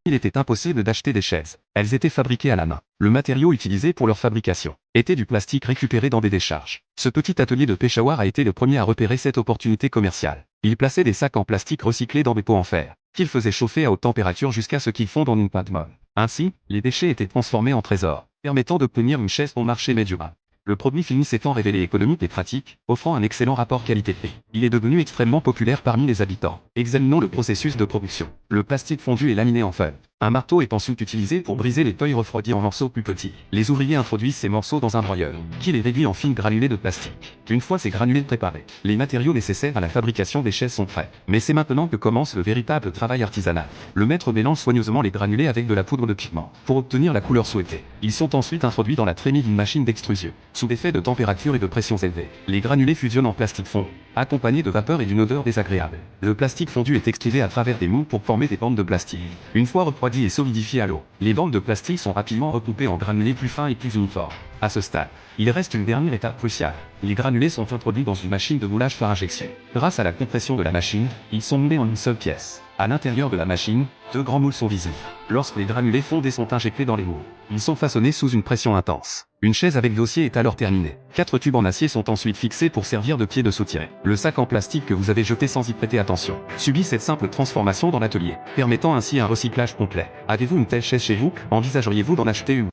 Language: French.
Il était impossible d'acheter des chaises. Elles étaient fabriquées à la main. Le matériau utilisé pour leur fabrication était du plastique récupéré dans des décharges. Ce petit atelier de Peshawar a été le premier à repérer cette opportunité commerciale. Il plaçait des sacs en plastique recyclés dans des pots en fer, qu'il faisait chauffer à haute température jusqu'à ce qu'ils fondent en une pâte molle. Ainsi, les déchets étaient transformés en trésors, permettant d'obtenir une chaise bon marché mais durable. Le produit fini s'étant révélé économique et pratique, offrant un excellent rapport qualité-prix. Il est devenu extrêmement populaire parmi les habitants. Examinons le processus de production. Le plastique fondu est laminé en feuilles. Un marteau est ensuite utilisé pour briser les feuilles refroidies en morceaux plus petits. Les ouvriers introduisent ces morceaux dans un broyeur, qui les réduit en fines granulés de plastique. Une fois ces granulés préparés, les matériaux nécessaires à la fabrication des chaises sont prêts. Mais c'est maintenant que commence le véritable travail artisanal. Le maître mélange soigneusement les granulés avec de la poudre de pigment, pour obtenir la couleur souhaitée. Ils sont ensuite introduits dans la trémie d'une machine d'extrusion. Sous effet de température et de pression élevées, les granulés fusionnent en plastique fond, accompagnés de vapeur et d'une odeur désagréable. Le plastique fondu est extrué à travers des moules pour former des bandes de plastique. Une fois refroidi et solidifié à l'eau, les bandes de plastique sont rapidement recoupées en granulés plus fins et plus uniformes. À ce stade, il reste une dernière étape cruciale. Les granulés sont introduits dans une machine de moulage par injection. Grâce à la compression de la machine, ils sont moulés en une seule pièce. À l'intérieur de la machine, deux grands moules sont visibles. Lorsque les granulés fondés sont injectés dans les moules, ils sont façonnés sous une pression intense. Une chaise avec dossier est alors terminée. 4 tubes en acier sont ensuite fixés pour servir de pied de soutien. Le sac en plastique que vous avez jeté sans y prêter attention subit cette simple transformation dans l'atelier, permettant ainsi un recyclage complet. Avez-vous une telle chaise chez vous? Envisageriez-vous d'en acheter une?